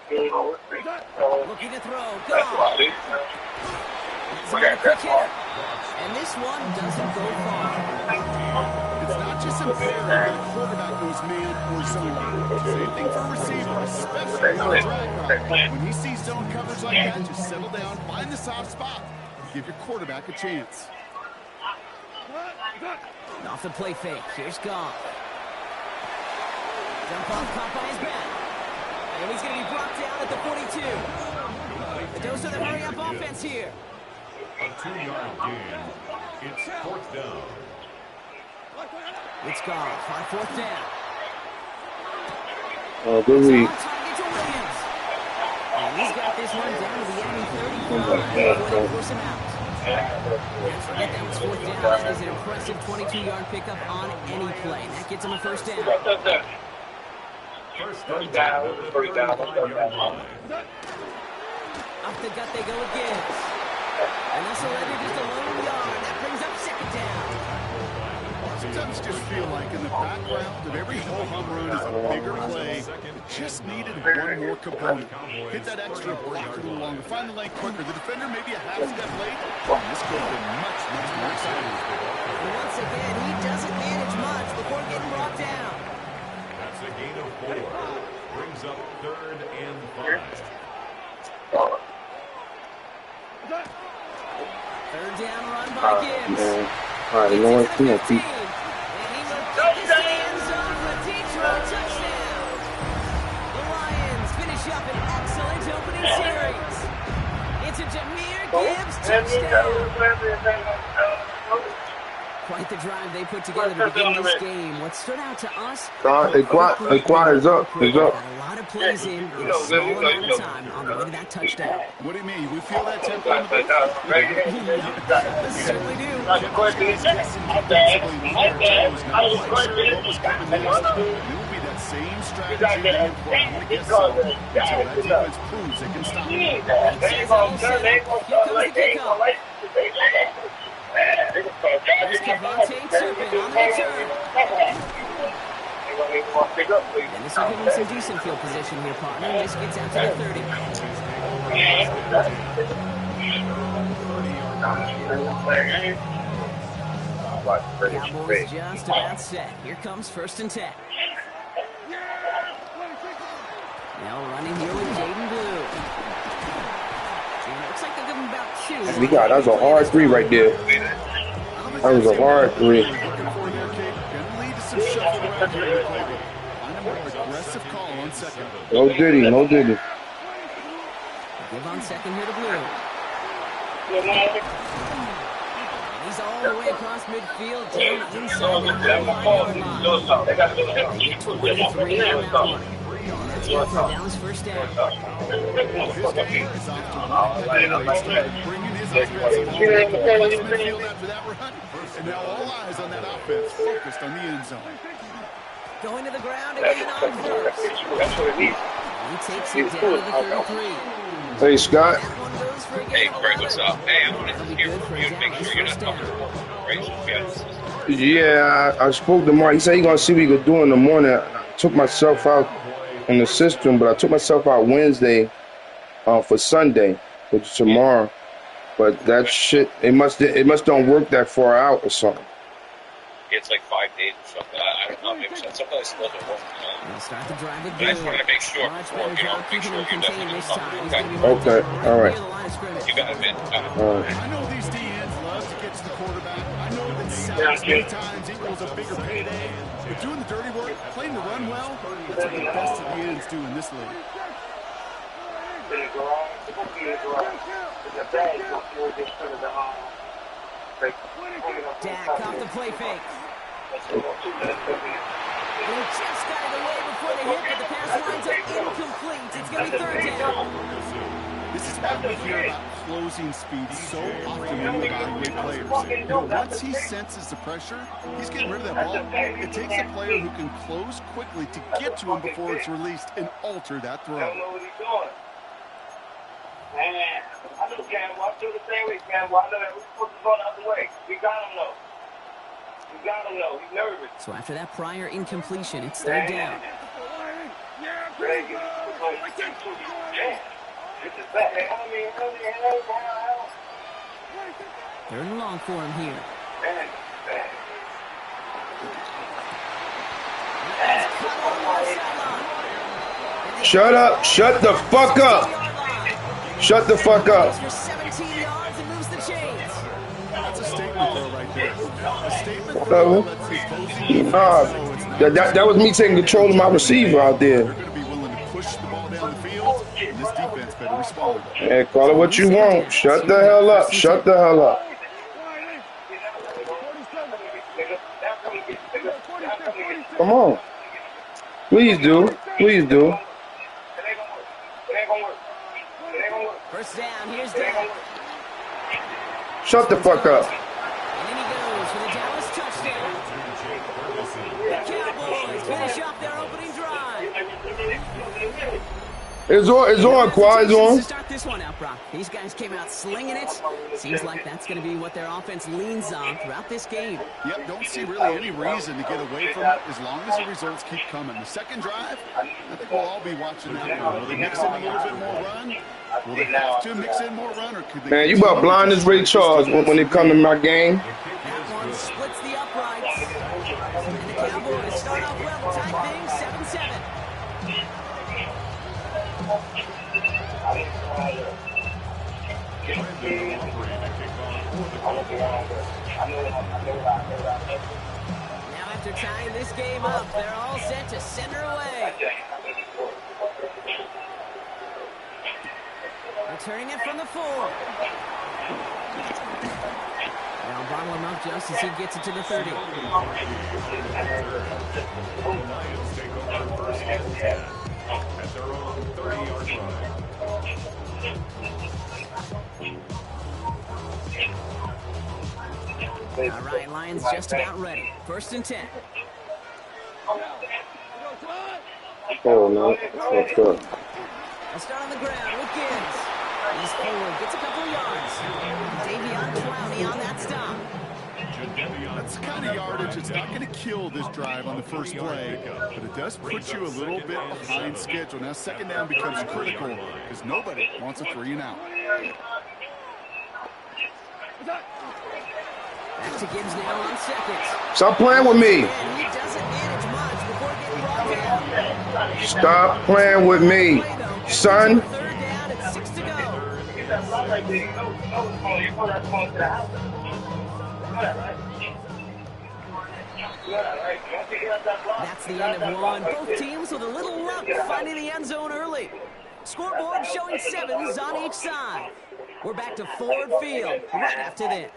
Looking to throw. Gone. He's a quick hitter. And this one doesn't go far. It's not just imperative that a quarterback goes man or zone. Same thing for a receiver, especially on a drag route. When he sees zone coverage like that, just settle down, find the soft spot, give your quarterback a chance. Off the play fake. Here's Goff. Jump off, caught by his back. And he's going to be brought down at the 42. The dose of the hurry-up offense here. A 2-yard gain. It's 4th down. It's Goff on 4th down. Oh, good read. And he's got this one down to the enemy 35 before they force him out. Forget that was 4th down. That is an impressive 22-yard pickup on any play. That gets him a first down. First down. Off the gut they go again. And that's already just a lone yard. That brings up 2nd down. Sometimes just feel like in the background of every ho-hum run is a bigger play. Just needed one more component. Hit that extra block a little longer. Find the lane quicker. The defender may be a half step late. This could have been much, much more exciting. And once again, he doesn't manage much before getting brought down. That's a gain of 4. Brings up 3rd and 5. 3rd down run by Gibbs. All right, you know what? And he will get this to the end zone for a Detroit touchdown. The Lions finish up an excellent opening series. It's a Jahmyr Gibbs touchdown. Quite the drive they put together to begin this game. What stood out to us? Equad is up. It's up. A lot of plays in a small amount of time on the way to that touchdown. What do you mean? We feel that tempo in the booth? Certainly do. It will be that same strategy they employ against zone until that defense proves they can stop it. Here comes the kickoff. There's Kevontae Turpin on the return. And this will give him some decent field position here, partner. This gets out to the 30. Cowboys just about set. Here comes 1st and 10. Now running here with Jaden Blue. Looks like they'll give him about 2. That was a hard 3 right there. That was a hard 3. No Diddy. Give on 2nd here to Blue. He's all the way across midfield, down inside the 5-yard line. They get 23 on that one. That's it for Dallas 1st down. And now all eyes on that offense, focused on the end zone. Going to the ground again on 1st. He takes it down to the 33. Hey, Scott. Hey, Greg, what's up? Hey, I want to hear from you and make sure you're not talking about Yeah, I spoke to Mark. He said he's going to see what he could do in the morning. I took myself out in the system, but I took myself out Wednesday for Sunday, which is tomorrow. But that shit, it must don't work that far out or something. It's like 5 days or something. I don't know. Maybe sometimes it doesn't work. We'll start the drive with But I just wanted to make sure. Much better job keeping him contained this time. Okay, all right. You got it, man. I know these DNs love to get to the quarterback. I know that selling many times equals a bigger payday. But doing the dirty work, playing the run well, that's what the best of the ends do in this league. Dak off the play fake. He just got it away before the hit, but the pass lines up incomplete. It's going to be 3rd down. This is why we hear about closing speed so often when we evaluate players. Once he senses the pressure, he's getting rid of that ball. It takes a player who can close quickly to get to him before it's released and alter that throw. I don't know what he's doing. Man, I know Campbell. I feel the same way, Campbell. I know that we're supposed to go the other way. We got him, though. We got him, though. He's nervous. So after that prior incompletion, it's 3rd down. Third and long for him here. Shut up. Shut the fuck up. Shut the fuck up. For 17 yards and moves the chains. That's a statement throw right there. A statement Hello? throw lets the opposing defense know it's not That was me taking control of my receiver out there. They're going to be willing to push the ball down the field, and this defense better respond. Hey, call it what you want. Shut the hell up. Shut the hell up. Come on. Please do. Please do. First down, here's down. Shut the fuck up. And in he goes for the Dallas touchdown. The Cowboys finish off their opening drive. It's on, Quad. It's on. To start this one out, Brock. These guys came out slinging it. Seems like that's going to be what their offense leans on throughout this game. Yep, don't see really any reason to get away from it as long as the results keep coming. The second drive, I think we'll all be watching that one. Will they mix in a little bit more run? Will they have to mix in more run, or could they? Man, you about blind as Ray Charles when it come to my game. That one splits the uprights. And the Cowboys start off well, tie things 7-7. Now after tying this game up, they're all set to send her away. Returning it from the 4. Now bottle him up just as he gets it to the 30. Lions take over first and 10 at their own 30-yard line. All right, Lions just about ready. First and 10. Oh, no. What's up? A start on the ground with Gibbs. He's forward, gets a couple of yards. Davion Clowney on that stop. That's the kind of yardage that's not going to kill this drive on the first play, but it does put you a little bit behind schedule. Now second down becomes critical because nobody wants a 3 and out. Back to Gibbs now on seconds. Stop playing with me. And he doesn't manage much before getting brought down. Stop playing with me, son. Third down and 6 to go. That's the end of one. Both teams with a little luck finding the end zone early. Scoreboard showing 7s on each side. We're back to Ford Field right after this.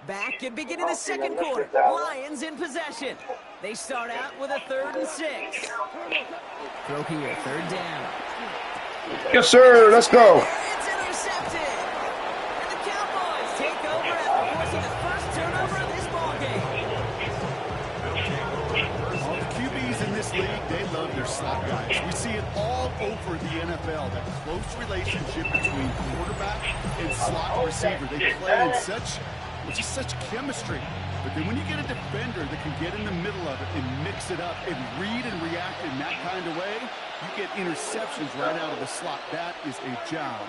Back and beginning the second quarter. Lions in possession. They start out with a 3rd and 6. Throw here, 3rd down. Yes, sir. Let's go. It's intercepted. And the Cowboys take over after forcing the first turnover of this ballgame. All the QBs in this league, they love their slot guys. We see it all over the NFL, that close relationship between quarterback and slot receiver. They play in just such chemistry. But then when you get a defender that can get in the middle of it and mix it up and read and react in that kind of way, you get interceptions right out of the slot. That is a job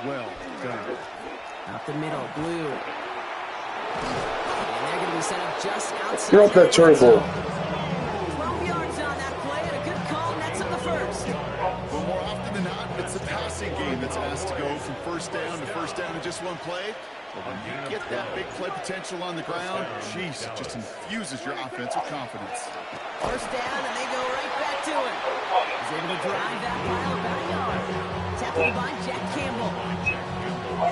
well done. Up the middle, Blue. And they're going to be set up just outside. Get off that turbo. 12 yards on that play and a good call nets on the first. But more often than not, it's the passing game that's asked to go from first down in just one play. But when you get that big play potential on the ground, jeez, it just infuses your offensive confidence. First down, and they go right back to it. He's able to drive that pile about a yard. Tackled by Jack Campbell.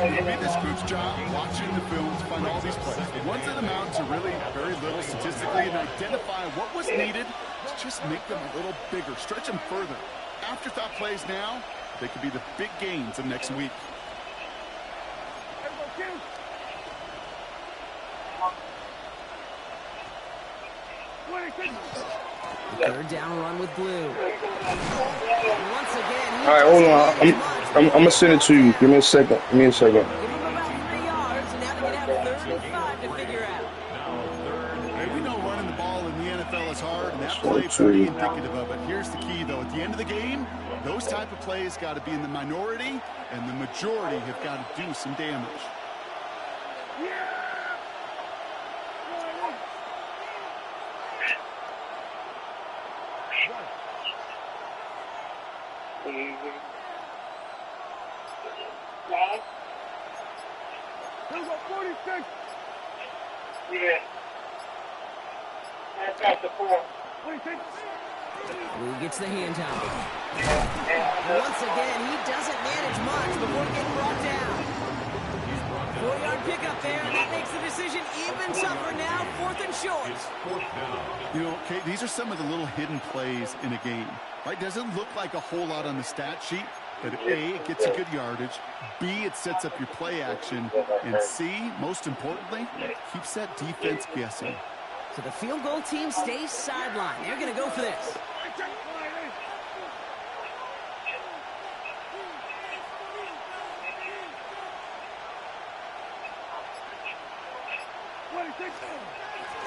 It'll be this group's job watching the film to find all these plays. The ones that amount to really very little statistically and identify what was needed to just make them a little bigger, stretch them further. Afterthought plays now, they could be the big gains of next week. Third down run with blue. Once again, All right, hold on. I'm gonna send it to you. Give me a second. Give him about 3 yards, and now they're going to have 3rd and 5 to figure out. Hey, we know running the ball in the NFL is hard, and that play pretty indicative of it. Here's the key, though. At the end of the game, those type of plays got to be in the minority, and the majority have got to do some damage. Yeah. That's at the 4. Blue gets the hand out. Once again, he doesn't manage much before getting brought down. 4-yard pickup there, and that makes the decision even tougher now. 4th and short. You know, okay, these are some of the little hidden plays in a game. Right? Doesn't look like a whole lot on the stat sheet, but A, it gets you good yardage. B, it sets up your play action. And C, most importantly, keeps that defense guessing. So the field goal team stays sidelined. They're going to go for this.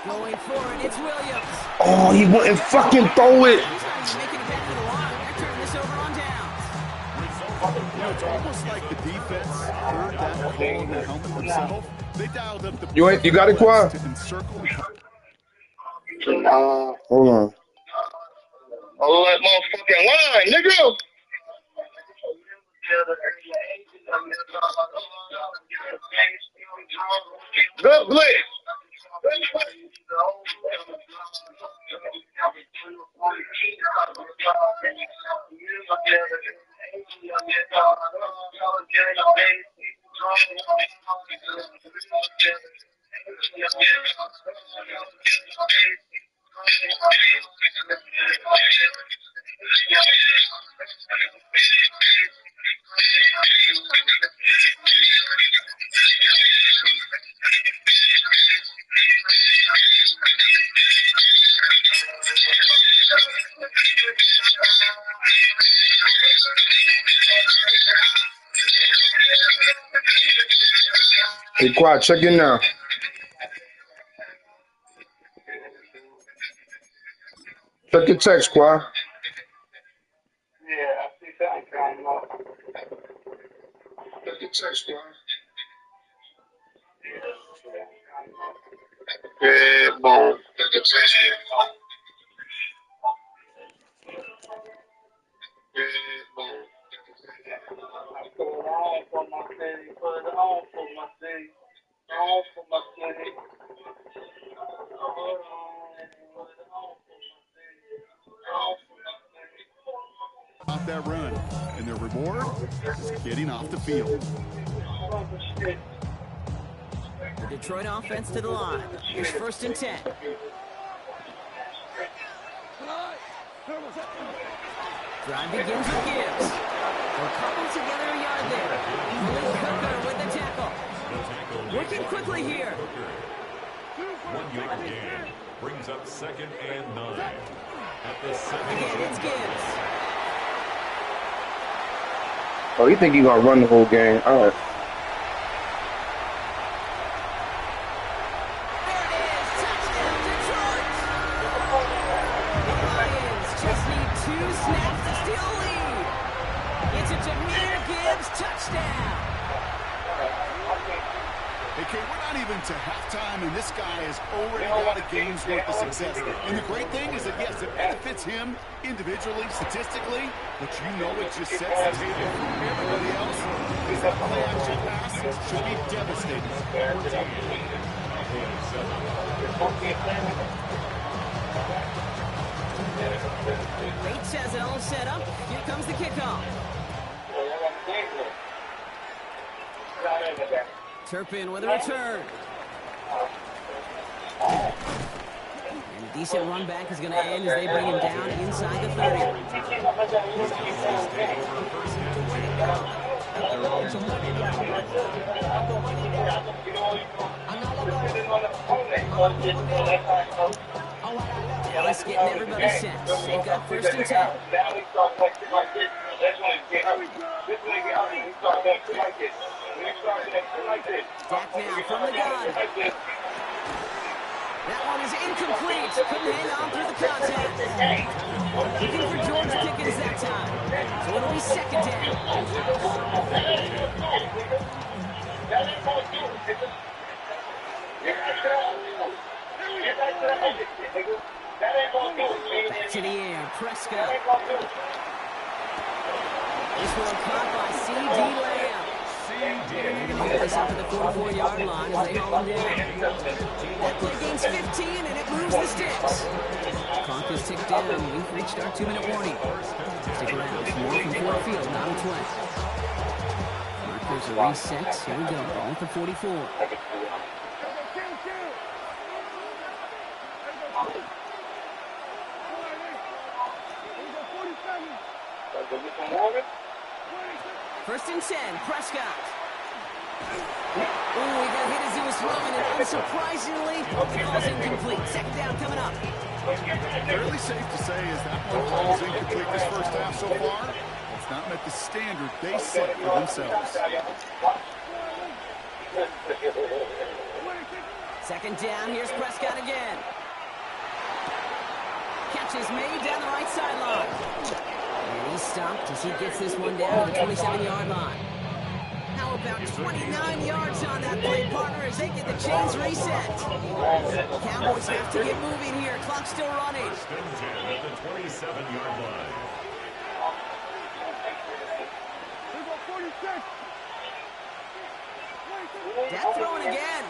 Going for it, it's Williams. Oh, he wouldn't fucking throw it. He's not even making it back to the line. They're turning this over on downs. You know, it's almost like the defense heard that call in the helmet themselves. They dialed up the You got it, Qua? to encircle the Hold on. Oh, that motherfucking line, nigga! Good blitz. Hey, Quad, check in now. Check your text, Quad. Yeah, I see something coming up. Check your text, Quad. Yeah, boom. Check your text. Put it on for my city. Put it on for my city. On for my city. Hold on. Put it on for my city. On for my city. off that run. And their reward is getting off the field. The Detroit offense to the line. Here's 1st and 10. Drive begins with Gibbs. They'll couple together a yard there. Cooker with the tackle. Working quickly here. 1-yard gain brings up 2nd and 9. At the 7. Again, it's Gibbs. Oh, you think he's gonna run the whole game? All right. There it is. Touchdown, Detroit. The Lions just need 2 snaps to steal a lead. It's a Jahmyr Gibbs touchdown. Hey, Kate, we're not even to halftime, and this guy has already got a game's worth of success. And the great thing is that, yes, it benefits him individually, statistically, but you know it just sets the table for everybody else. Because that play-action pass should be devastating. Bates has it all set up. Here comes the kickoff. Turpin with a return. And a decent run back is going to end as they bring him down inside the 30. Dallas getting everybody set. They've got 1st and 10. Now we start playing shit like this. That's when it get ugly. This when it get ugly. We start playing shit like this. When we start playing shit like this. Dak now from the gun. That one is incomplete. Couldn't hang on through the contact. Looking for George Pickens that time. So it'll be 2nd down. Back to the air. Prescott. This one caught by C.D. Lamb. They're going to get this up to the 44-yard line as they haul him down. That play gains 15, and it moves the sticks. Clock is ticked down. We've reached our 2-minute warning. Stick around. More from Ford Field, not a play. Markers are reset. Here we go. Ball at the 44. First and 10, Prescott. Oh, he got hit as he was throwing, and unsurprisingly, the ball's incomplete. 2nd down coming up. Fairly safe to say is that one ball is incomplete this first half so far. It's not met the standard they set for themselves. 2nd down, here's Prescott again. Catch is made down the right sideline. And he's stopped as he gets this one down to the 27-yard line. How about 29 yards on that play, partner, as they get the chains reset. Cowboys have to get moving here. Clock still running. 1st and 10 at the 27-yard line. Death throwing again.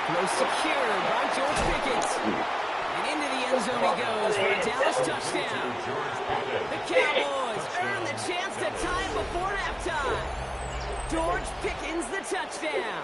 Throw secured by George Pickens. And into the end zone he goes for a Dallas touchdown. The Cowboys earn the chance to tie it before halftime. George Pickens the touchdown.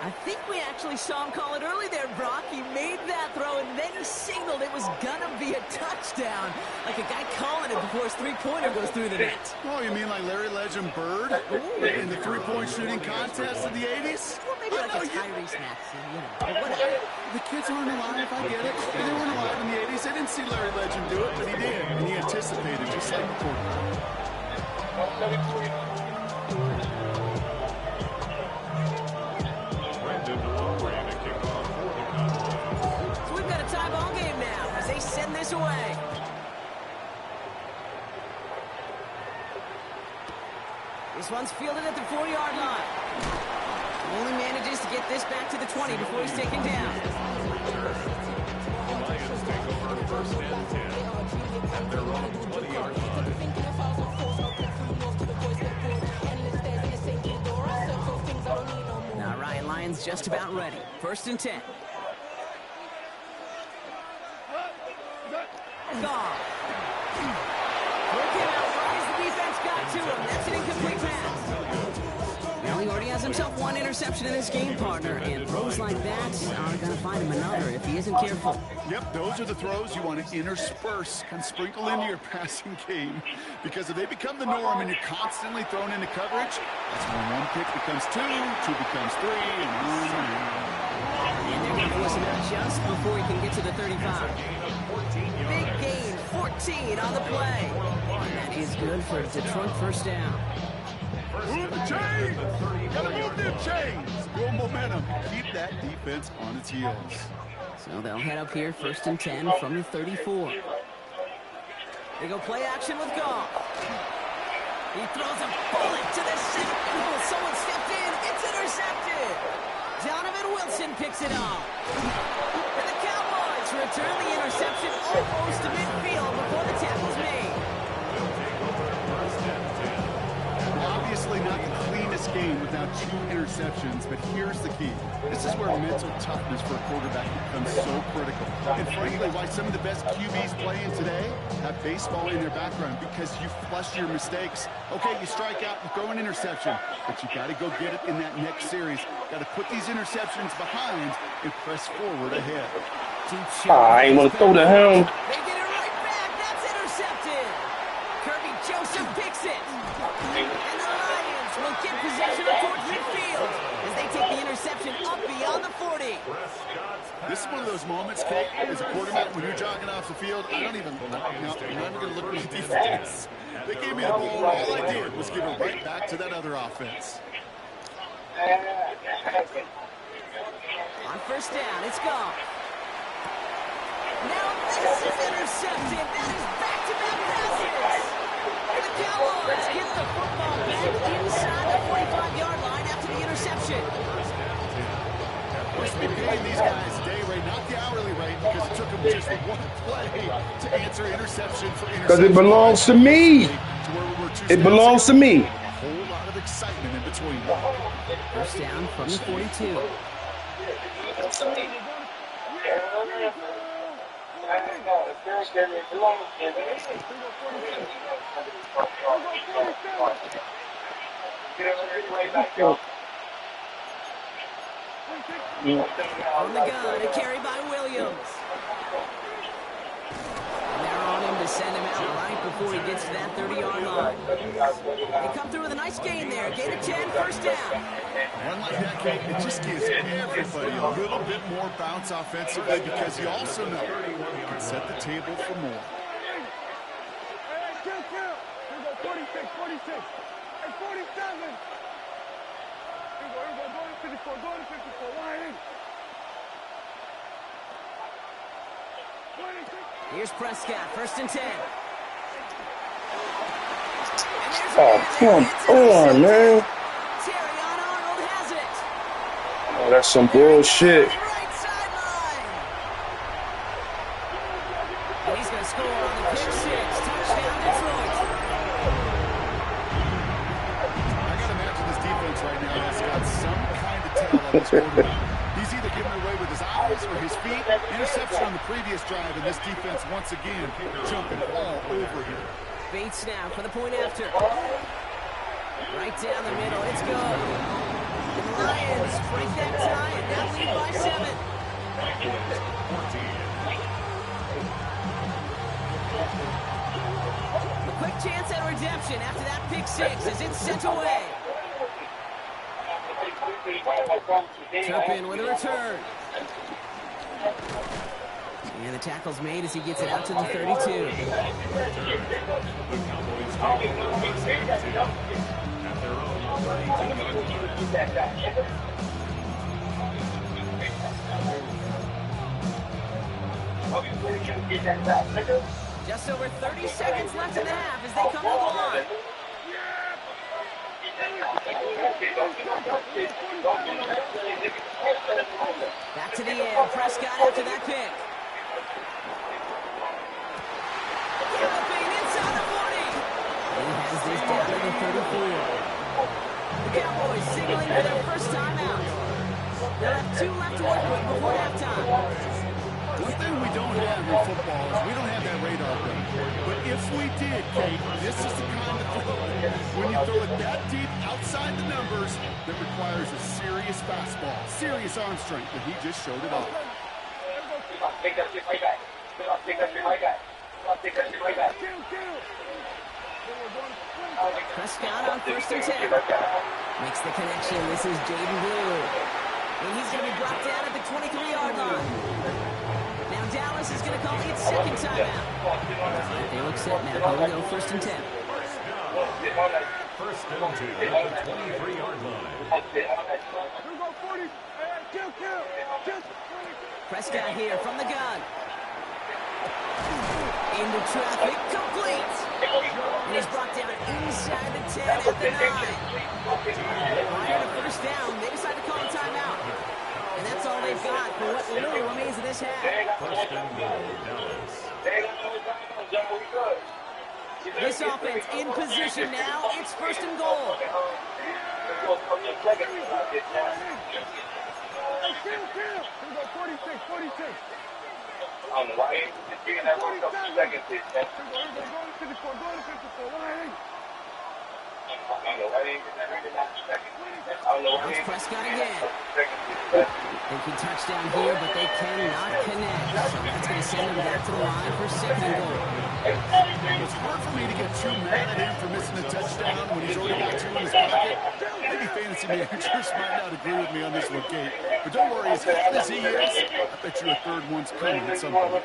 I think we actually saw him call it early there, Brock. He made that throw, and then he signaled it was going to be a touchdown. Like a guy calling it before his three-pointer goes through the net. Oh, you mean like Larry Legend Bird in the three-point shooting contest of the 80s? Well, maybe like a Tyrese Maxey, you know, whatever. The kids aren't alive, I get it. They weren't alive in the 80s. They didn't see Larry Legend do it, but he did. And he anticipated, just like the quarterback. So we've got a tie ball game now as they send this away. This one's fielded at the 4-yard line. Only manages to get this back to the 20 before he's taken down. The Lions take over 1st and 10 at their own 20-yard line. Now Ryan Lyons just about ready. 1st and 10. Goff. Work him out right as the defense got to him. That's an incomplete pass. Well, he already has himself one interception in this game, partner, and throws like that are going to find him another if he isn't careful. Yep, those are the throws you want to intersperse and sprinkle into your passing game. Because if they become the norm and you're constantly thrown into coverage, that's when one pick becomes two becomes three, and on and on. And they're going to listen out just before he can get to the 35. Big gain, 14 on the play. And that is good for Detroit 1st down. Move the chains! Gotta move them chains! Build momentum. Keep that defense on its heels. So they'll head up here, 1st and 10 from the 34. They go play action with Goff. He throws a bullet to the center. Oh, someone stepped in. It's intercepted. Donovan Wilson picks it up. And the Cowboys return the interception almost to midfield before the tackle's made. Obviously not the cleanest game without 2 interceptions, but here's the key. This is where mental toughness for a quarterback becomes so critical. And frankly, why some of the best QBs playing today have baseball in their background, because you flush your mistakes. Okay, you strike out, you throw an interception, but you got to go get it in that next series. Got to put these interceptions behind and press forward ahead. I ain't want to throw to him. They get it right back. That's intercepted. Kirby Joseph picks it. And the Lions will get possession up towards midfield as they take the interception up beyond is one of those moments, Kate, as a quarterback, when you're jogging off the field, I'm not even going to look at the defense. They gave me the ball, and all I did was give it right back to that other offense. On first down, it's gone. Now this is intercepted. That is back-to-back passes. And the Cowboys get the football back inside the 45-yard line after the interception. Must be paying these guys day rate, not the hourly rate, because it took them just one play to answer interception for interception. Because it belongs to me. It belongs to me. A whole lot of excitement in between. First down from the 42. On the gun, a carry by Williams. And they're on him to send him out right before he gets to that 30-yard line. They come through with a nice gain there. Gain of 10, first down. One like that, Kate, it just gives everybody a little bit more bounce offensively because you also know you can set the table for more. 46, 46, and 47. Go to 54, go to 54, line in. 26. Here's Prescott, first and 10. Oh, come on, man. Terrion Arnold has it. Oh, that's some bullshit. Right sideline. And he's going to score on the pick six. Touchdown, Detroit. I got to imagine this defense right now has got some kind of talent on this quarterback. He's either giving away with his eyes or his feet. Interception on the previous drive, and this defense once again jumping all over him. Bates now for the point after. Right down the middle. It's good. The Lions break that tie and now lead by 7. A quick chance at redemption after that pick six as it's sent away. Turpin with a return. And the tackle's made as he gets it out to the 32. Just over 30 seconds left in the half as they come to the line. Back to the end. Prescott after that pick. Galloping inside the 40. He has this down to the 34. The Cowboys signaling for their first timeout. They'll have 2 left to work with before halftime. One thing we don't have in football is we don't have that radar gun. But if we did, Kate, this is the kind of throw. When you throw it that deep outside the numbers, that requires a serious fastball, serious arm strength, and he just showed it off. Take that shit right back. Take that shit right back. Take that shit right back. Prescott on first and 10. Makes the connection. This is Jaden Blue. And he's going to be brought down at the 23-yard line. Now Dallas is going to call its second timeout. They look set now. Here we go, first and 10. First and 10 at the 23-yard line. Prescott here from the gun. Into traffic, complete. And he's brought down inside the 10 at the 9. Prior to first down, they decide to call a timeout. And that's all they've got for what little remains of this half. First and goal, Dallas. This offense in position now. It's first and goal. I don't know why he's just being that one couple seconds, man. I don't know why he ain't getting that ready that second. I don't know why he ain't Prescott again. They can touchdown here, but they cannot connect. So that's going to send them back to the line for second and goal. It's hard for me to get too mad at him for missing a touchdown when he's already got two in his pocket. Maybe fantasy managers might not agree with me on this one, Kate. But don't worry, as hot as he is, I bet you a third one's coming at some point.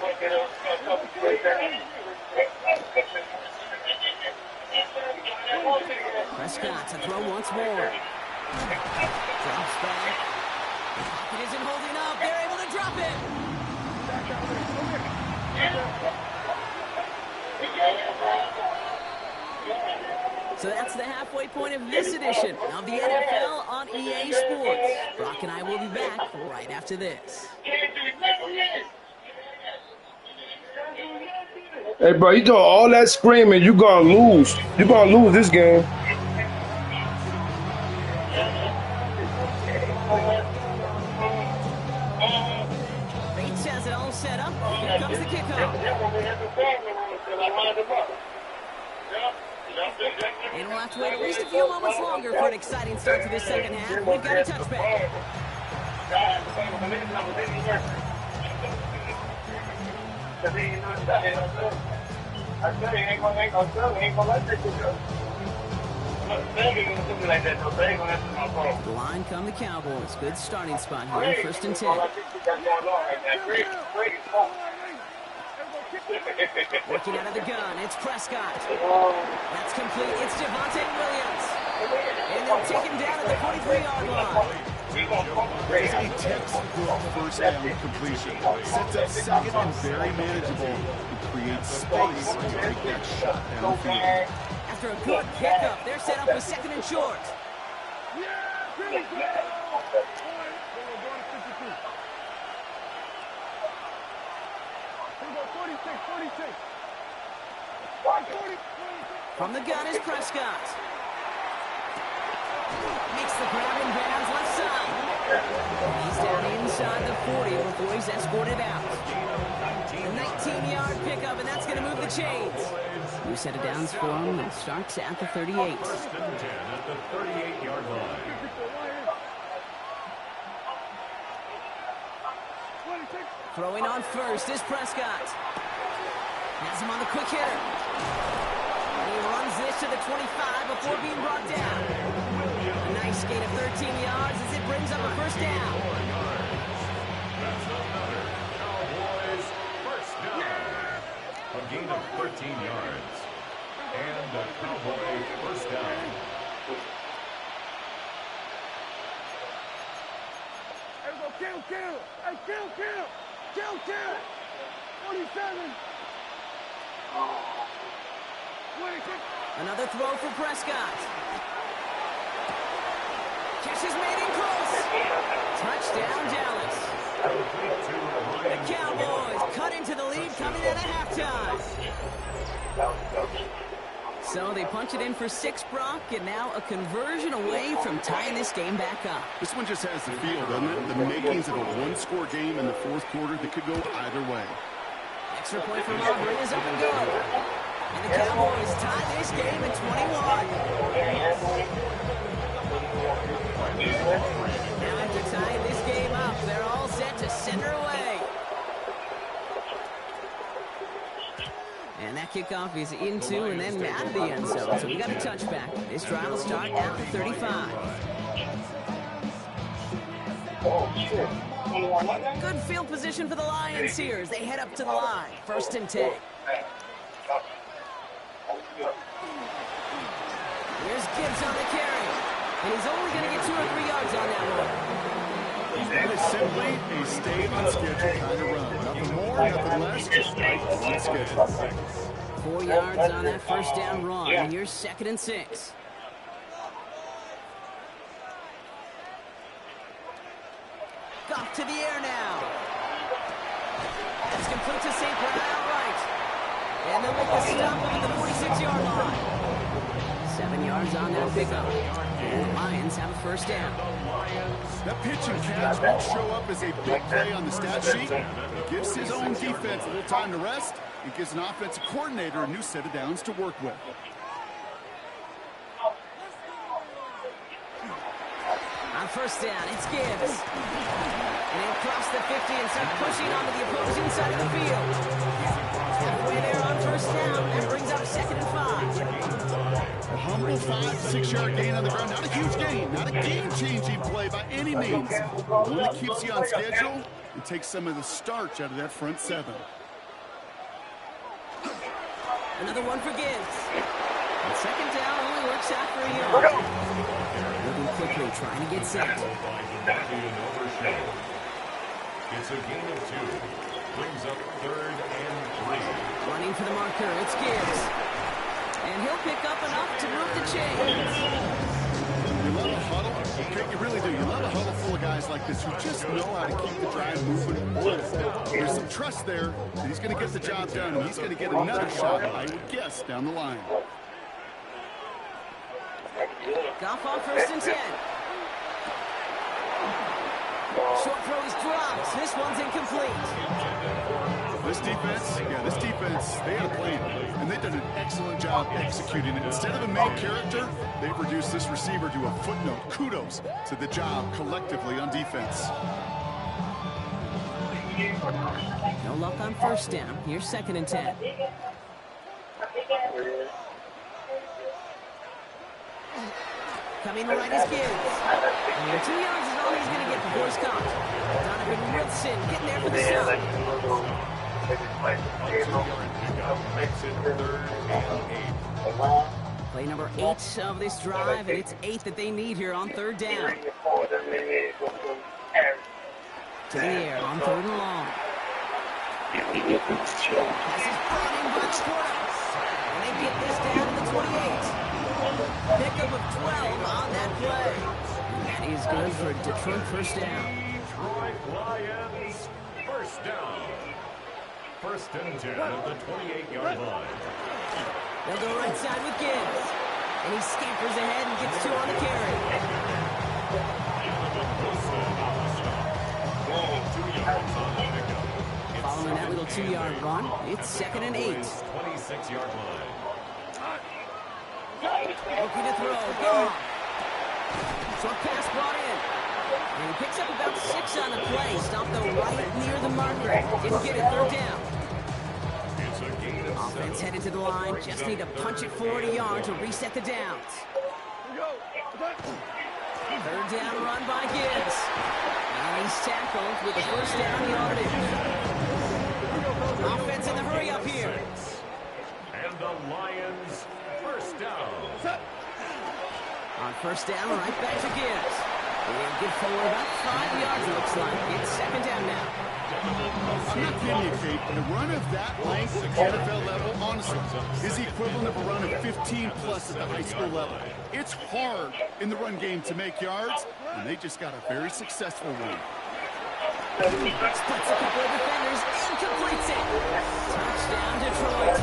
Prescott to throw once more. Drops back. The pocket isn't holding up. They're able to drop it. So that's the halfway point of this edition of the NFL on EA Sports. Brock and I will be back right after this. Hey, bro, you doing all that screaming, you gonna lose. You gonna lose this game. Bates has it all set up. Here comes the kickoff. And we'll have to wait at least a few moments longer for an exciting start to this second half. We've got a touchback. The line come the Cowboys. Good starting spot here. 1st and 10. Working out of the gun. It's Prescott. That's complete. It's Javonte Williams. And they'll take him down at the 43-yard line. It's a textbook first down completion. Sets up second and very manageable. It creates space to take that shot downfield. After a good pickup, they're set up with 2nd and short. From the gun is Prescott. Makes the grab and bounds left side. He's down inside the 40 before he's escorted out. A 19-yard pickup, and that's going to move the chains. New set of downs for him, and starts at the 38. 1st and 10 at the 38-yard line. Throwing on first is Prescott. Has him on the quick hitter. And he runs this to the 25 before being brought down. A nice gain of 13 yards as it brings up a 1st down. That's another Cowboys first down. A gain of 13 yards. And a Cowboy first down. Kill! Hey, kill! 47! Another throw for Prescott. Catch is made in close. Touchdown, Dallas. The Cowboys cut into the lead coming out of halftime. So they punch it in for 6, Brock, and now a conversion away from tying this game back up. This one just has the feel, doesn't it? The makings of a one-score game in the 4th quarter that could go either way. Extra point for Auburn is up and go. And the Cowboys tie this game at 21. Now after tying this game up, they're all set to send her away. And that kickoff is into and then out of the end zone. So we got a touchback. This drive will start at the 35. Good field position for the Lions here as they head up to the line. 1st and 10. Here's Gibbs on the carry. And he's only going to get 2 or 3 yards on that one. That is simply a stay on schedule kind of run. Nothing more, nothing less, just right on schedule. 4 yards on that 1st down run. And here's 2nd and 6. Goff to the air now. It's complete to St. Brown outright. And they'll make the stop at the 46-yard line. 7 yards on that pickup. And the Lions have a 1st down. That pitch and catch won't show up as a big play on the stat sheet. It gives his own defense a little time to rest. It gives an offensive coordinator a new set of downs to work with. On 1st down, it's Gibbs. And he'll cross the 50 and start pushing onto the opposing side of the field. Halfway there on 1st down. 5, 6 yard gain on the ground. Not a huge gain, not a game-changing play by any means. One that keeps you on schedule and takes some of the starch out of that front seven. Another one for Gibbs. And second down only works out for a yard. Moving quickly, trying to get set. It's a gain of 2. Brings up 3rd and 3. Running for the marker, it's Gibbs. And he'll pick up enough to move the chains. You love a huddle? Okay, you really do. You love a huddle full of guys like this who just know how to keep the drive moving. There's some trust there that he's going to get the job done, and he's going to get another shot, I would guess, down the line. Goff on 1st and 10. Short throw is dropped. This one's incomplete. This defense, they had a plan, and they've done an excellent job executing it. Instead of a main character, they've reduced this receiver to a footnote. Kudos to the job collectively on defense. No luck on 1st down. Here's 2nd and 10. Coming right is Gibbs. And 2 yards is all he's going to get before he's caught. Donovan Wilson getting there for the stop. Play number 8 of this drive, and it's 8 that they need here on 3rd down. To the air on 3rd and long. Pass is brought in by the quarterbacks. And they get this down to the 28. Pickup of 12 on that play. And that is good for Detroit 1st down. Detroit Lions 1st down. 1st and 10 at the 28-yard line. They'll go right side with Gibbs. And he scampers ahead and gets 2 on the carry. Following that little 2-yard run, it's 2nd and 8. 26-yard line. Looking to throw. Gone. Short pass brought in. And he picks up about 6 on the play. Stopped though right near the marker. Didn't get it. 3rd down. Offense headed to the line. Just need to punch it 40 yards to reset the downs. 3rd down run by Gibbs. And he's tackled with the 1st down yardage. Offense in the hurry up here. And the Lions 1st down. On 1st down, right back to Gibbs. And get forward about 5 yards, it looks like. It's 2nd down now. I'm not kidding you, Kate. A run of that length at the NFL level, honestly, is the equivalent of a run of 15-plus at the high school level. It's hard in the run game to make yards, and they just got a very successful one. Splits a couple of defenders and completes it. Touchdown, Detroit.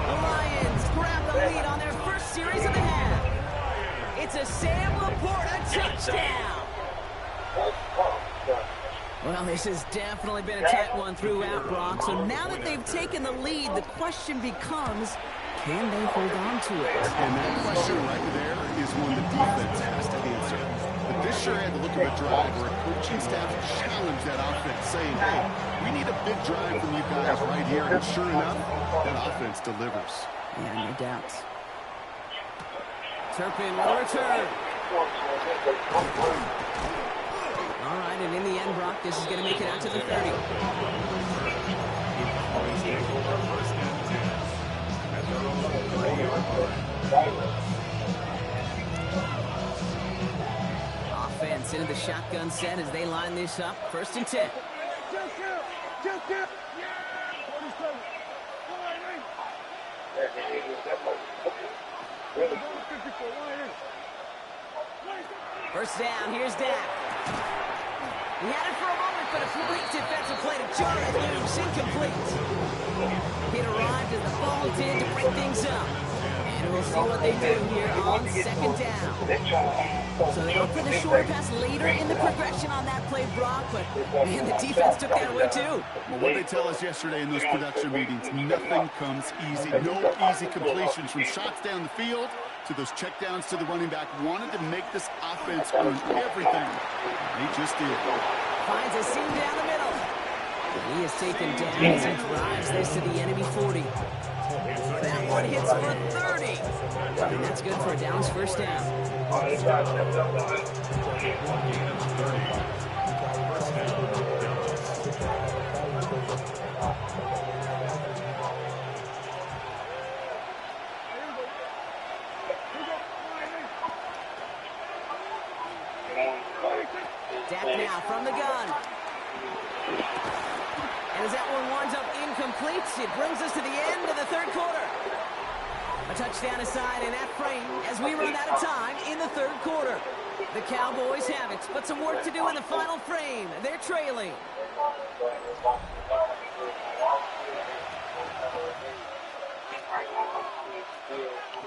The Lions grab the lead on their 1st series of the half. It's a Sam Laporta touchdown. Well, this has definitely been a tight one throughout, Brock. So now that they've taken the lead, the question becomes, can they hold on to it? And that question right there is one the defense has to answer. But this sure had the look of a drive where a coaching staff challenged that offense, saying, hey, we need a big drive from you guys right here. And sure enough, that offense delivers. Yeah, no doubt. Turpin will return. All right, and in the end, Brock, this is going to make it out to the 30. Offense into the shotgun set as they line this up. 1st and 10. Just get. 47. First down, here's Dak. He had it for a moment, but a complete defensive play to Jarrett loose, incomplete. It arrived as the ball did to break things up. And we'll see what they do here on 2nd down. So they go for the short pass later in the progression on that play, Brock, but man, the defense took that away too. Well, what they tell us yesterday in those production meetings, nothing comes easy. No easy completions from shots down the field to those checkdowns to the running back. Wanted to make this offense earn everything. They just did. Finds a seam down the middle. And he is taken down as he drives this to the enemy 40. That one hits for 30. And that's good for a Dallas first down. Gain of 30. First down, Dallas. Dak now from the gun. And as that one winds up incomplete, it brings us to the end of the third quarter. A touchdown aside in that frame as we run out of time in the third quarter. The Cowboys have it, but some work to do in the final frame. They're trailing.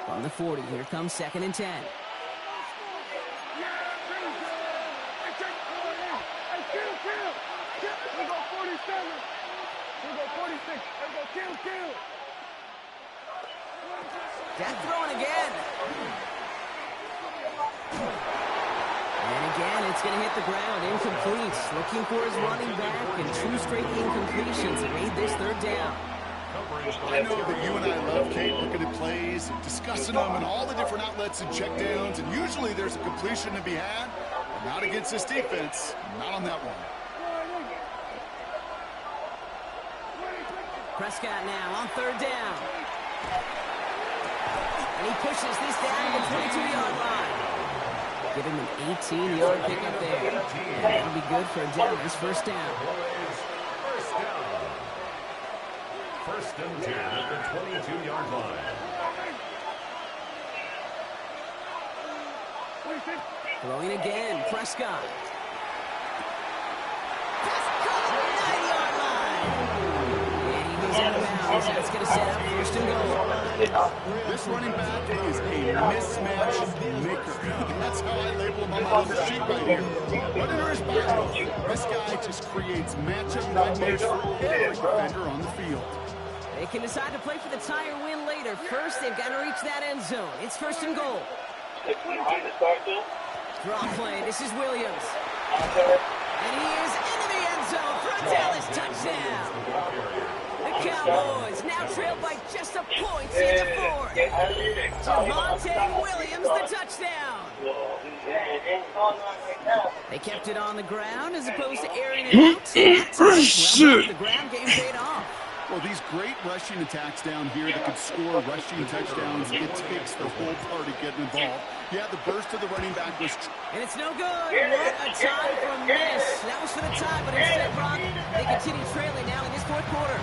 From the 40, here comes 2nd and 10. We go 47. We go 46. We go kill. Dak throwing again. And again, it's going to hit the ground. Incomplete. Looking for his running back, and 2 straight incompletions made this third down. I know that you and I love, Kate, looking at plays, discussing them, and all the different outlets and checkdowns, and usually there's a completion to be had, but not against this defense. Not on that one. Prescott now on 3rd down. And he pushes this down to the 22-yard line. Give him an 18-yard pickup there. And that'll be good for a Dallas first down. First and 10 at the 22-yard line. Throwing again, Prescott. Prescott, 9-yard line. And he goes out of bounds. That's going to set up 1st and goal. This running back is a mismatch maker. That's how I label him on my little sheet right here. But under his Bible, this guy just creates matchup nightmares for every defender on the field. They can decide to play for the tie or win later. First, they've got to reach that end zone. It's 1st and goal. Draw play. This is Williams. And he is into the end zone for a Dallas touchdown. The Cowboys now trailed by just a point in the 4th. Javonte Williams, the touchdown. They kept it on the ground as opposed to airing it out. The ground game paid off. Well, these great rushing attacks down here that can score rushing touchdowns, it takes the whole party getting involved. Yeah, the burst of the running back was... And it's no good. What a time for a miss. That was for the tie, but instead, Brock, they continue trailing now in this 4th quarter.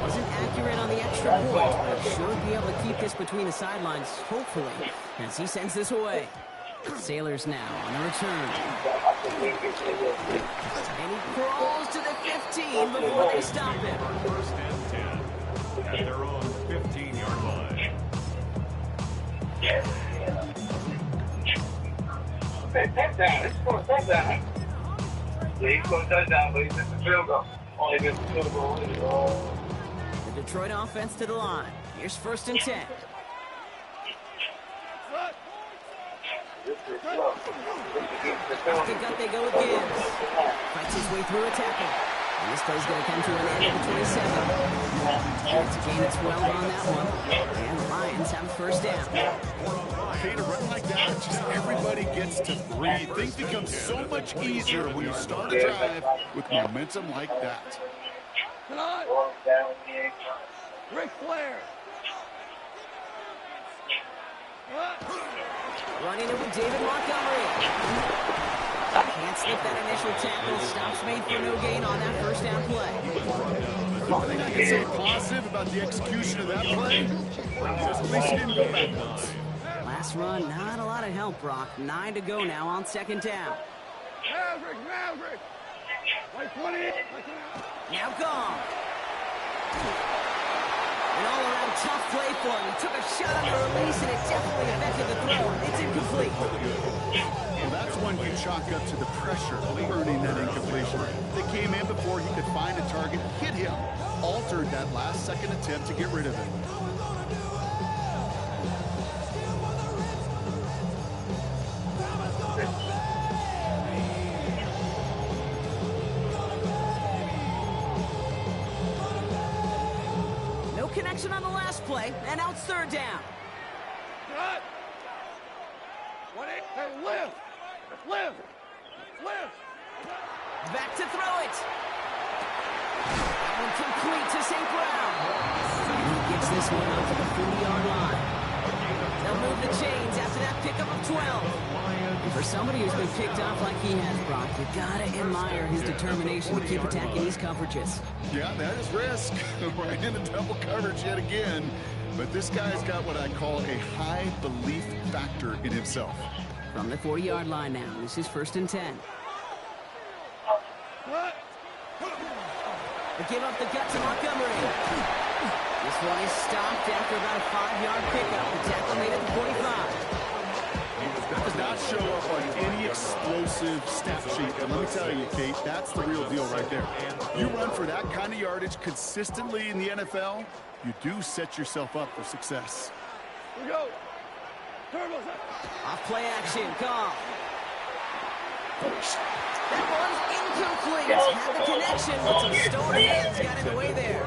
Wasn't accurate on the extra point, but should be able to keep this between the sidelines, hopefully, as he sends this away. Sailors now on the return. And he crawls to the 15 before they stop him. 1st and 10 at their own 15-yard line. Touchdown. It's for a touchdown. Yeah, he's going to touchdown, but he's missed the field goal. Only missed the field goal. The Detroit offense to the line. Here's 1st and 10. Off the gut they go with Gibbs. Fights his way through a tackle. And this play's going to come to an end at the 27. It's a gain of 12 on that one. And the Lions have a first down. Okay, to run like that, just everybody gets to breathe. Things become so much easier when you start a drive with momentum like that. Ric Flair. Running it with David Montgomery. Can't slip that initial tackle. Stops made for no gain on that first down play. The thing I can say positive about the execution of that play, at least he didn't go backwards. Last run, not a lot of help, Brock. 9 to go now on 2nd down. Maverick. Like 20. Now gone. An all-around tough play for him. He took a shot on the release, and it definitely affected the throw. It's incomplete. Well, that's one you chalk up to the pressure of earning that incompletion. They came in before he could find a target, hit him, altered that last-second attempt to get rid of it. connection on the last play, and now it's third down. Cut. 1-8. Hey, lift. Lift. Lift. Back to throw it. That one complete to St. Brown. And he gets this one out to the 40-yard line. They'll move the chains after that pickup of 12. And for somebody who's been picked off like he has, Brock, you gotta admire his determination to keep attacking these coverages. Yeah, that is risk. Right into double coverage yet again. But this guy's got what I call a high belief factor in himself. From the 40-yard line now, this is 1st and 10. What? They give up the gut to Montgomery. This one is stopped after about a 5-yard pickup. The tackle made at the 45. Does not show up on any explosive stat sheet. And let me tell you, Kate, that's the real deal right there. You run for that kind of yardage consistently in the NFL, you do set yourself up for success. Here we go. Turbo's up. Off play action, call. That one's incomplete. Had the connection, but some stone hands got in the way there.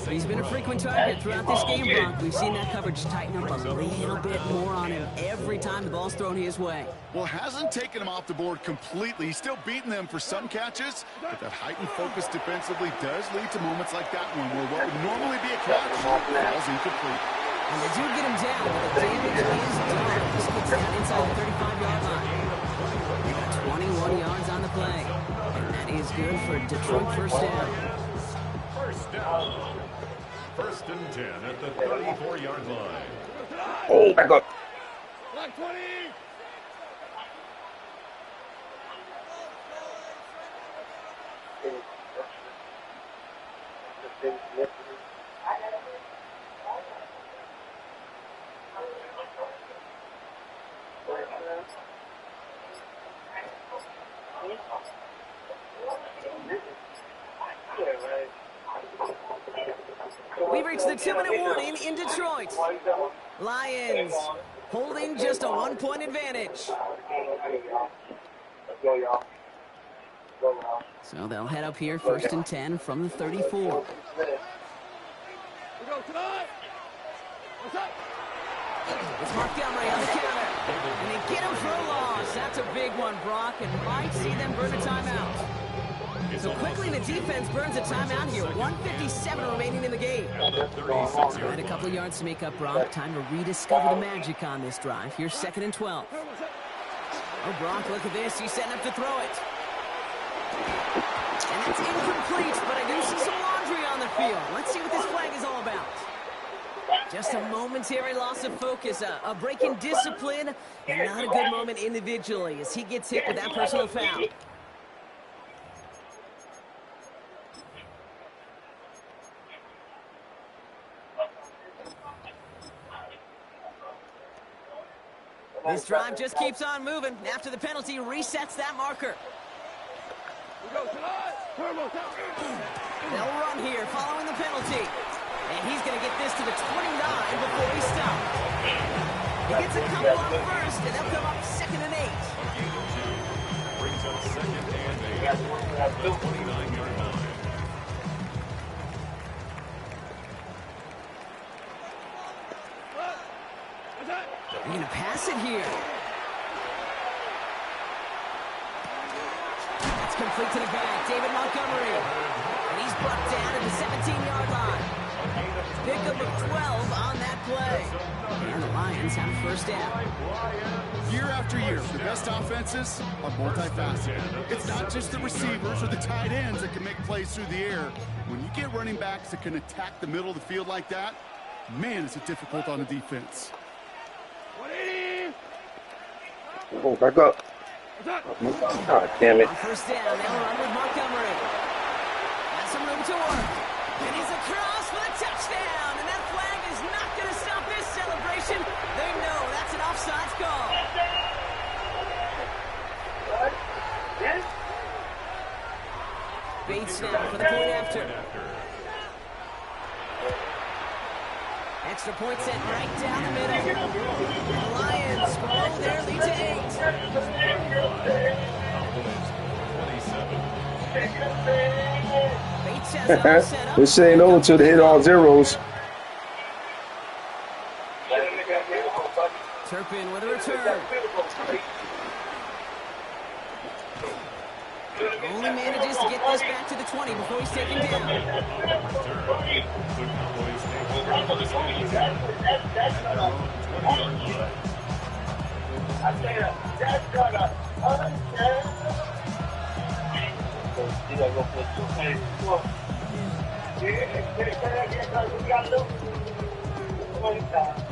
He's been a frequent target throughout this game, Brock. We've seen that coverage tighten up a little bit more on him every time the ball's thrown his way. Well, hasn't taken him off the board completely. He's still beating them for some catches, but that heightened focus defensively does lead to moments like that one where what would normally be a catch falls incomplete. And they do get him down, but the damage is done. This gets down inside the 35-yard line. 21 yards on the play. And that is good for Detroit first down. First down. 1st and 10 at the 34-yard line. Oh, back up. Black 20. We've reached the 2-minute warning in Detroit. Lions holding just a 1-point advantage. So they'll head up here 1st and 10 from the 34. We go tonight. What's up? It's Montgomery on the counter. And they get him for a loss. That's a big one, Brock, and might see them burn a timeout. So quickly the defense burns a timeout here. 1:57 remaining in the game. And a couple of yards to make up, Brock. Time to rediscover the magic on this drive. Here's 2nd and 12. Oh, Brock, look at this. He's setting up to throw it. And it's incomplete, but I do see some laundry on the field. Let's see what this flag is all about. Just a momentary loss of focus, a break in discipline, and not a good moment individually as he gets hit with that personal foul. This drive just keeps on moving. After the penalty, resets that marker. We go tonight. Turbo's up. They'll run here following the penalty. And he's going to get this to the 29 before he stops. He gets a couple on first, and they'll come up 2nd and 8. Brings up 2nd and 8 at the 29-yard line. They're going to pass it here. That's complete to the back. David Montgomery. And he's brought down at the 17-yard line. Pickup of 12 on that play. And the Lions have a first down. Year after year, the best offenses are multifaceted. It's not just the receivers or the tight ends that can make plays through the air. When you get running backs that can attack the middle of the field like that, man, is it difficult on the defense. 180. Oh, back up. God damn it. On first down, they'll run with Montgomery. Has some room to work. And he's across for the touchdown. And that flag is not going to stop this celebration. They know that's an offsides call. Bates now for the point after. Extra point set right down the middle. The Lions blow their lead to 8. Bates defense has it all set up. This ain't over till they hit all zeros. Turpin with a return. Only manages to get this back to the 20 before he's taken down.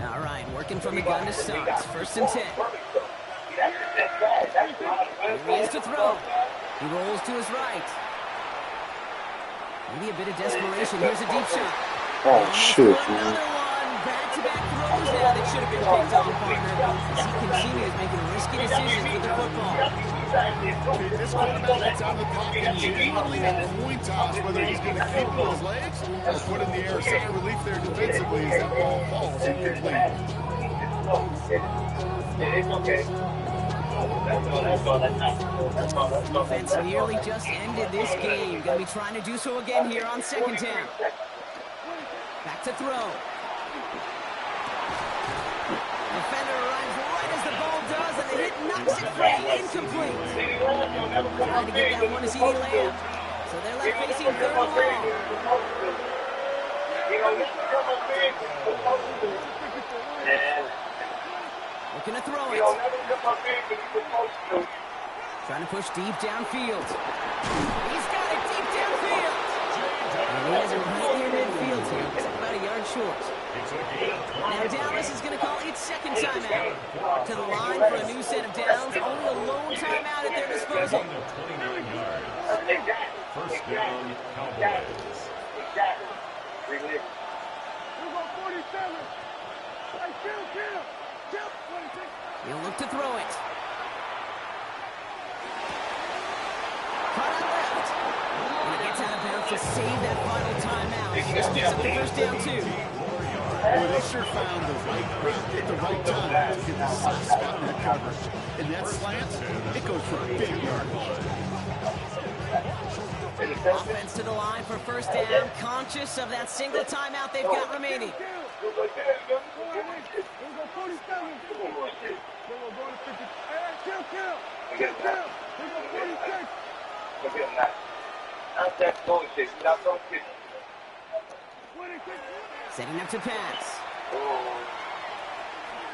All right, working from the gun to start. 1st and 10. Here he is to throw. He rolls to his right. Maybe a bit of desperation. Here's a deep shot. Oh, shit, Another one. Back-to-back throws now that should have been picked off, partner. As he continues making risky decisions with the football. This quarterback gets out of the pocket genuinely a coin toss whether he's going to keep it with his legs or put in the air. Such relief there defensively as that ball falls incomplete. It's okay. Defense nearly just ended this game. Going to be trying to do so again here on 2nd down. Back to throw. Defender arrives right as the ball does, and the hit knocks it free. Incomplete. Trying to get that one to CD Lamb. So they're left facing 3rd and long. Looking to throw it. Trying to push deep downfield. He's got it deep downfield. And he has it right near midfield here. Looks like about a yard short. Now Dallas is going to call its 2nd timeout. To the line for a new set of downs. Only a lone timeout at their disposal. 29 yards. 1st down, Cowboys. We're going 47. Hey, kill. He'll look to throw it. Caught out left. And he gets out of bounds to save that final timeout. He just picks up the 1st down, too. Boy, they sure found the right route at the right time to get the soft spot in that coverage. And that slant, it goes for a big yardage. Offense to the line for 1st down, conscious of that single timeout they've got remaining. Setting up to pass.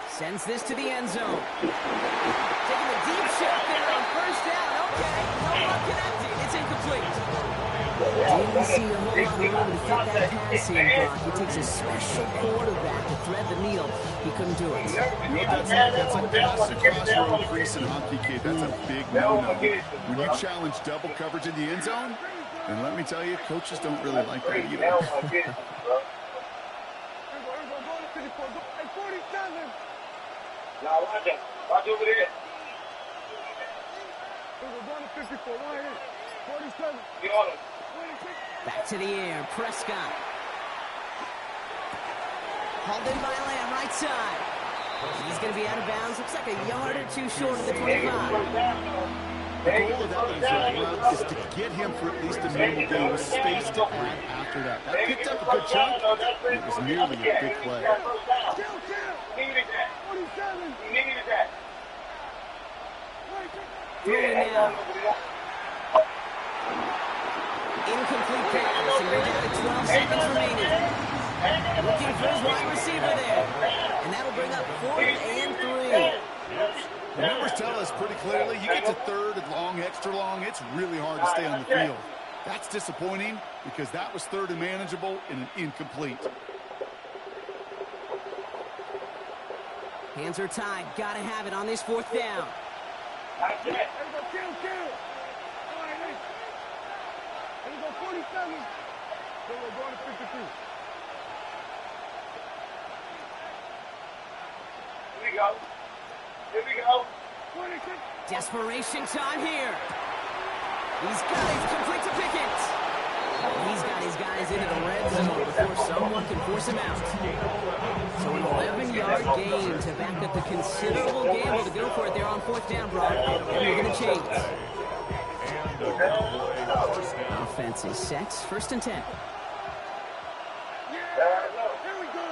Sends this to the end zone. Taking a deep shot there on 1st down. Okay, no one connected. It's incomplete. Didn't see a whole lot of room to fit that passing block. It takes a special quarterback to thread the needle. He couldn't do it. You know, that's a pass across row crease and hockey kid. That's a big no-no. When you challenge double coverage in the end zone, and let me tell you, coaches don't really like that either. Now watch over there. We're going to 54. Right here. 47. Get on him. Back to the air, Prescott. Hauled in by Lamb, right side. He's going to be out of bounds. Looks like a yard or two short of the 25. The goal of that route is to get him for at least a normal gain with space to add after that. That picked up a good chunk. It was nearly a big play. Throwing now. Incomplete pass, and we're down to 12 seconds remaining. Looking for his wide receiver there. And that'll bring up 4th and 3. The numbers tell us pretty clearly, you get to 3rd and long, extra long, it's really hard to stay on the field. That's disappointing because that was 3rd and manageable and an incomplete. Hands are tied. Gotta have it on this 4th down. Kill. All right, hey. Here we go, 47. Then we're going to 52. Here we go. 26. Desperation time here. He's got it. Complete to Pickett. He's got his guys into the red zone before someone can force him out. So an 11-yard gain to back up the considerable gamble to go for it there on 4th down, Brock. And we're going to change. And the Cowboy 1st down. Offense is set. 1st and 10. Here we go.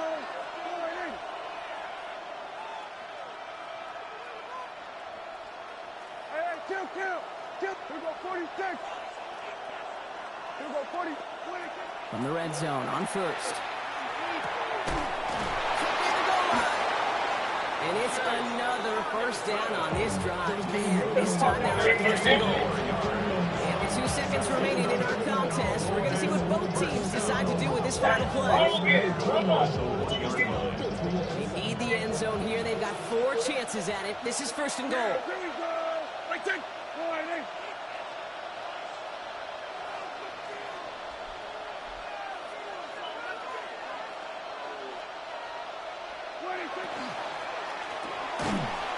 Hey, chill. Here we go, 46. Here we go, 40. From the red zone on 1st. And it's another 1st down on this drive. Man, this time they're at 1st and goal. And with 2 seconds remaining in our contest, we're going to see what both teams decide to do with this final play. They need the end zone here. They've got 4 chances at it. This is 1st and goal. Here we go. Right, take.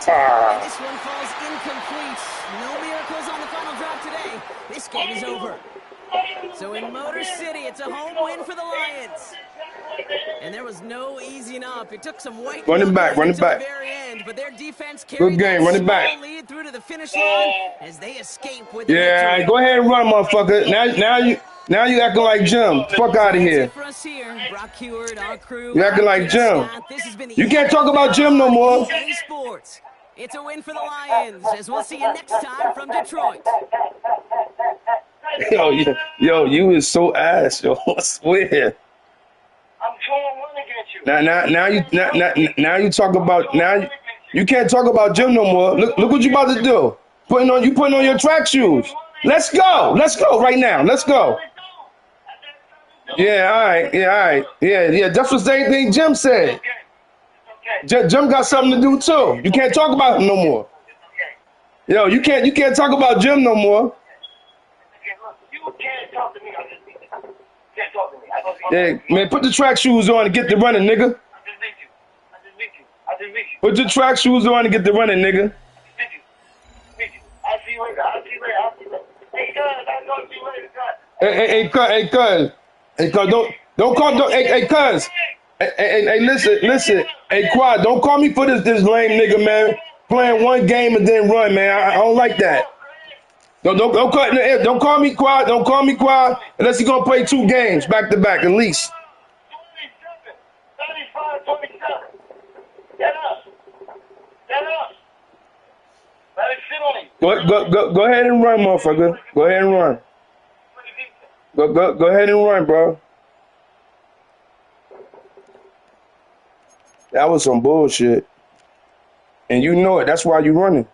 And this one falls incomplete. No miracles on the final drive today. This game is over. So in Motor City, it's a home win for the Lions. And there was no easing up. It took some white Run it back, run it back. the very end, but their defense carried Good game, that run it back. small lead through to the finish line as they escape with the Yeah, victory. go ahead and run, motherfucker. Now you acting like Jim. Fuck out of That's here. it for us here. Brock Heward, our crew. You acting like I'm Jim. Scott. This has been the You can't talk about Jim no more. EA Sports. It's a win for the Lions, as we'll see you next time from Detroit. Yo, you is so ass, yo. I swear. I'm 2-1 against you. Now you talk about you can't talk about Jim no more. Look what you about to do. Putting on your track shoes. Let's go right now. Let's go. Yeah, all right. Yeah. That's the same thing Jim said. Jim got something to do too. You can't talk about him no more. Yo, you can't talk about Jim no more. You can't talk to me. I just beat you. You can't talk to me. I don't Yeah, man, put the track shoes on and get the running, nigga. I just beat you. Put the track shoes on and get the running, nigga. I'll see you later. Hey, guys, I'll talk to you later, guys. Hey, cuz, don't call, hey, cuz. Hey, listen. Hey, Quad, don't call me for this lame nigga, man. Playing one game and then run, man. I don't like that. Don't call me Quad. Don't call me Quad unless you're gonna play 2 games back to back at least. 27. Get up. Let it sit on him. Go ahead and run, motherfucker. Go ahead and run. Go ahead and run, bro. That was some bullshit. And you know it. That's why you running.